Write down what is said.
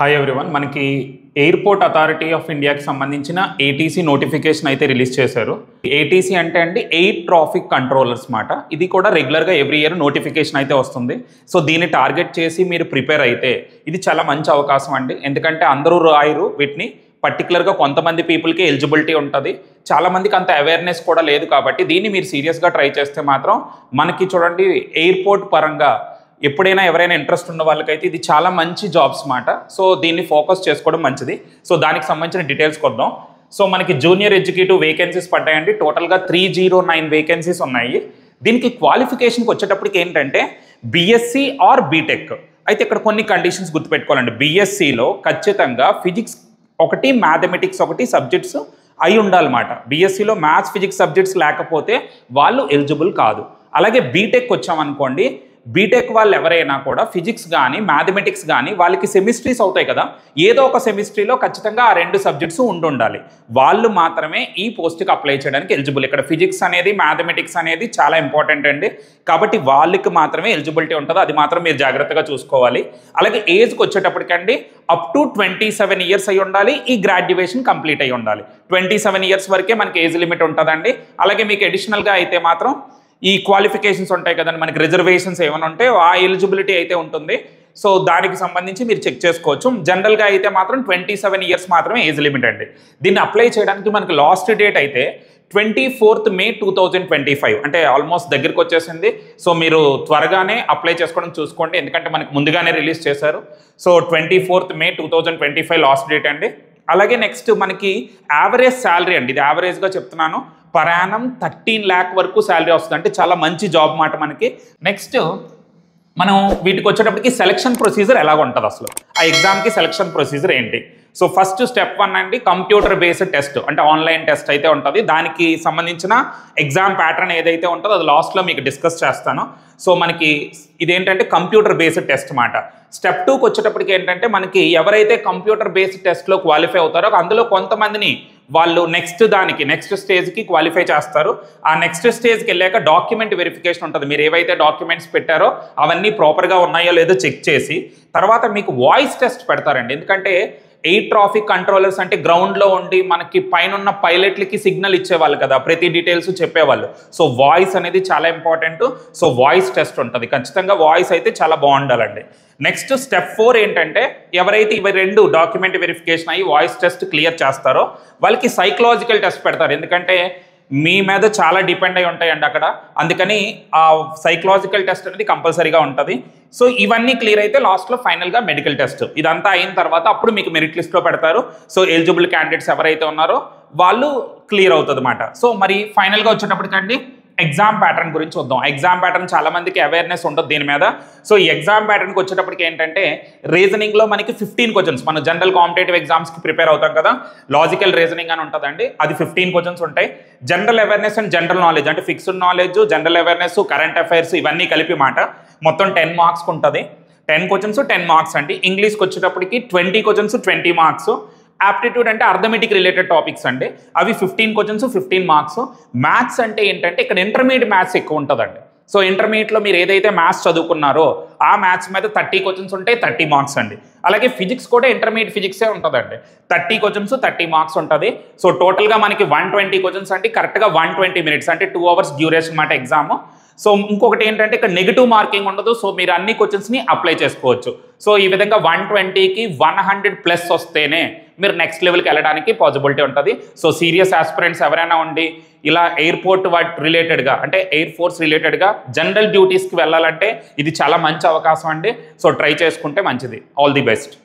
Hi everyone, మనకి airport authority of ఇండియాకి సంబంధించిన ఏటీసీ నోటిఫికేషన్ అయితే రిలీజ్ చేశారు. ఏటీసీ అంటే ఎయిర్ ట్రాఫిక్ కంట్రోలర్స్ మాట. ఇది కూడా రెగ్యులర్గా ఎవ్రీ ఇయర్ నోటిఫికేషన్ అయితే వస్తుంది. సో దీన్ని టార్గెట్ చేసి మీరు ప్రిపేర్ అయితే ఇది చాలా మంచి అవకాశం అండి. ఎందుకంటే అందరూ రాయరు వీటిని, పర్టికులర్గా కొంతమంది పీపుల్కి ఎలిజిబిలిటీ ఉంటుంది. చాలామందికి అంత అవేర్నెస్ కూడా లేదు. కాబట్టి దీన్ని మీరు సీరియస్గా ట్రై చేస్తే మాత్రం మనకి చూడండి, ఎయిర్పోర్ట్ పరంగా ఎప్పుడైనా ఎవరైనా ఇంట్రెస్ట్ ఉన్న వాళ్ళకైతే ఇది చాలా మంచి జాబ్స్ మాట. సో దీన్ని ఫోకస్ చేసుకోవడం మంచిది. సో దానికి సంబంధించిన డీటెయిల్స్ కొద్దాం. సో మనకి జూనియర్ ఎగ్జిక్యూటివ్ వేకెన్సీస్ పడ్డాయండి. టోటల్గా 309 వేకెన్సీస్ ఉన్నాయి. దీనికి క్వాలిఫికేషన్కి వచ్చేటప్పటికి ఏంటంటే బీఎస్సీ ఆర్ బీటెక్. అయితే ఇక్కడ కొన్ని కండిషన్స్ గుర్తుపెట్టుకోవాలండి. బీఎస్సీలో ఖచ్చితంగా ఫిజిక్స్ ఒకటి, మ్యాథమెటిక్స్ ఒకటి సబ్జెక్ట్స్ అయి ఉండాలన్నమాట. బీఎస్సీలో మ్యాథ్స్, ఫిజిక్స్ సబ్జెక్ట్స్ లేకపోతే వాళ్ళు ఎలిజిబుల్ కాదు. అలాగే బీటెక్ వచ్చామనుకోండి, బీటెక్ వాళ్ళు ఎవరైనా కూడా ఫిజిక్స్ కానీ మ్యాథమెటిక్స్ కానీ వాళ్ళకి సెమిస్ట్రీస్ అవుతాయి కదా, ఏదో ఒక సెమిస్ట్రీలో ఖచ్చితంగా ఆ 2 సబ్జెక్ట్స్ ఉండాలి. వాళ్ళు మాత్రమే ఈ పోస్ట్కి అప్లై చేయడానికి ఎలిజిబుల్. ఇక్కడ ఫిజిక్స్ అనేది, మ్యాథమెటిక్స్ అనేది చాలా ఇంపార్టెంట్ అండి. కాబట్టి వాళ్ళకి మాత్రమే ఎలిజిబిలిటీ ఉంటుంది. అది మాత్రం మీరు జాగ్రత్తగా చూసుకోవాలి. అలాగే ఏజ్కి వచ్చేటప్పటికండి అప్ టు 27 ఇయర్స్ అయి ఉండాలి. ఈ గ్రాడ్యుయేషన్ కంప్లీట్ అయి ఉండాలి. 27 ఇయర్స్ వరకే మనకి ఏజ్ లిమిట్ ఉంటుందండి. అలాగే మీకు అడిషనల్గా అయితే మాత్రం ఈ క్వాలిఫికేషన్స్ ఉంటాయి కదండి, మనకి రిజర్వేషన్స్ ఏమైనా ఉంటే ఆ ఎలిజిబిలిటీ అయితే ఉంటుంది. సో దానికి సంబంధించి మీరు చెక్ చేసుకోవచ్చు. జనరల్గా అయితే మాత్రం 27 ఇయర్స్ మాత్రమే ఏజ్ లిమిట్ అండి. దీన్ని అప్లై చేయడానికి మనకి లాస్ట్ డేట్ అయితే 24th May 2025, అంటే ఆల్మోస్ట్ దగ్గరికి వచ్చేసింది. సో మీరు త్వరగానే అప్లై చేసుకోవడం చూసుకోండి, ఎందుకంటే మనకి ముందుగానే రిలీజ్ చేశారు. So 24th May 2025 last date అండి. అలాగే నెక్స్ట్ మనకి యావరేజ్ శాలరీ అండి. ఇది యావరేజ్గా చెప్తున్నాను. పర్ యానం 13 lakh వరకు శాలరీ వస్తుంది. అంటే చాలా మంచి జాబ్ మాట మనకి. నెక్స్ట్ మనం వీటికి వచ్చేటప్పటికి సెలక్షన్ ప్రొసీజర్ ఎలాగ ఉంటుంది, అసలు ఆ ఎగ్జామ్కి సెలక్షన్ ప్రొసీజర్ ఏంటి. సో ఫస్ట్ స్టెప్ 1 అండి, కంప్యూటర్ బేస్డ్ టెస్ట్, అంటే ఆన్లైన్ టెస్ట్ అయితే ఉంటుంది. దానికి సంబంధించిన ఎగ్జామ్ ప్యాటర్న్ ఏదైతే ఉంటుందో అది లాస్ట్లో మీకు డిస్కస్ చేస్తాను. సో మనకి ఇదేంటంటే కంప్యూటర్ బేస్డ్ టెస్ట్ మాట. స్టెప్ 2కి వచ్చేటప్పటికి ఏంటంటే మనకి ఎవరైతే కంప్యూటర్ బేస్డ్ టెస్ట్లో క్వాలిఫై అవుతారో అందులో కొంతమందిని వాళ్ళు నెక్స్ట్ స్టేజ్కి క్వాలిఫై చేస్తారు. ఆ నెక్స్ట్ స్టేజ్కి వెళ్ళాక డాక్యుమెంట్ వెరిఫికేషన్ ఉంటుంది. మీరు ఏవైతే డాక్యుమెంట్స్ పెట్టారో అవన్నీ ప్రాపర్గా ఉన్నాయో లేదో చెక్ చేసి తర్వాత మీకు వాయిస్ టెస్ట్ పెడతారండి. ఎందుకంటే ఎయిర్ ట్రాఫిక్ కంట్రోలర్స్ అంటే గ్రౌండ్లో ఉండి మనకి పైన పైలట్లకి సిగ్నల్ ఇచ్చేవాళ్ళు కదా, ప్రతి డీటెయిల్స్ చెప్పేవాళ్ళు. సో వాయిస్ అనేది చాలా ఇంపార్టెంట్. సో వాయిస్ టెస్ట్ ఉంటుంది. ఖచ్చితంగా వాయిస్ అయితే చాలా బాగుండాలండి. నెక్స్ట్ స్టెప్ 4 ఏంటంటే ఎవరైతే ఇవి 2 డాక్యుమెంట్ వెరిఫికేషన్ అయ్యి వాయిస్ టెస్ట్ క్లియర్ చేస్తారో వాళ్ళకి సైకలాజికల్ టెస్ట్ పెడతారు. ఎందుకంటే మీ మీద చాలా డిపెండ్ అయి ఉంటాయండి అక్కడ. అందుకని ఆ సైకలాజికల్ టెస్ట్ అనేది కంపల్సరీగా ఉంటుంది. సో ఇవన్నీ క్లియర్ అయితే లాస్ట్లో ఫైనల్గా మెడికల్ టెస్ట్. ఇదంతా అయిన తర్వాత అప్పుడు మీకు మెరిట్ లిస్ట్లో పెడతారు. సో ఎలిజిబుల్ క్యాండిడేట్స్ ఎవరైతే ఉన్నారో వాళ్ళు క్లియర్ అవుతుంది అన్నమాట. సో మరి ఫైనల్గా వచ్చేటప్పటికండి ఎగ్జామ్ ప్యాటర్న్ గురించి చూద్దాం. ఎగ్జామ్ ప్యాటర్న్ చాలా మందికి అవేర్నెస్ ఉంటుంది దీని మీద. సో ఈ ఎగ్జామ్ ప్యాటర్న్కి వచ్చేటప్పటికి ఏంటంటే రీజనింగ్లో మనకి 15 క్వశ్చన్స్. మనం జనరల్ కాంపిటేటివ్ ఎగ్జామ్స్కి ప్రిపేర్ అవుతాం కదా, లాజికల్ రీజనింగ్ అని ఉంటుందండి. అది 15 క్వశ్చన్స్ ఉంటాయి. General awareness and general knowledge అంటే fixed knowledge, general awareness, current affairs ఇవన్నీ కలిపి మాట మొత్తం 10 మార్క్స్కి ఉంటుంది. 10 క్వశ్చన్స్ 10 మార్క్స్ అండి. ఇంగ్లీష్కి వచ్చేటప్పటికి 20 క్వశ్చన్స్ 20 మార్క్స్. యాప్టిట్యూడ్ అంటే అర్థమెటిక్ రిలేటెడ్ టాపిక్స్ అండి, అవి 15 క్వశ్చన్స్ 15 మార్క్స్. మ్యాథ్స్ అంటే ఏంటంటే ఇక్కడ ఇంటర్మీడియట్ మ్యాథ్స్ ఎక్కువ ఉంటుందండి. సో ఇంటర్మీడియట్లో మీరు ఏదైతే మ్యాథ్స్ చదువుకున్నారో ఆ మ్యాథ్స్ మీద 30 క్వశ్చన్స్ ఉంటాయి, 30 మార్క్స్ అండి. అలాగే ఫిజిక్స్ కూడా ఇంటర్మీడియట్ ఫిజిక్సే ఉంటుందండి, 30 క్వశ్చన్స్ 30 మార్క్స్ ఉంటుంది. సో టోటల్గా మనకి 120 క్వశ్చన్స్ అంటే కరెక్ట్గా 120 minutes అంటే 2 hours డ్యూరేషన్ మాట ఎగ్జామ్. సో ఇంకొకటి ఏంటంటే ఇక్కడ నెగిటివ్ మార్కింగ్ ఉండదు. సో మీరు అన్ని క్వశ్చన్స్ని అప్లై చేసుకోవచ్చు. సో ఈ విధంగా 120కి 100+ వస్తేనే మీరు నెక్స్ట్ లెవెల్కి వెళ్ళడానికి పాసిబిలిటీ ఉంటుంది. సో సీరియస్ ఆస్పిరెంట్స్ ఎవరైనా ఉండి ఇలా ఎయిర్పోర్ట్ రిలేటెడ్గా అంటే ఎయిర్ ఫోర్స్ రిలేటెడ్గా జనరల్ డ్యూటీస్కి వెళ్ళాలంటే ఇది చాలా మంచి అవకాశం అండి. సో ట్రై చేసుకుంటే మంచిది. All the best.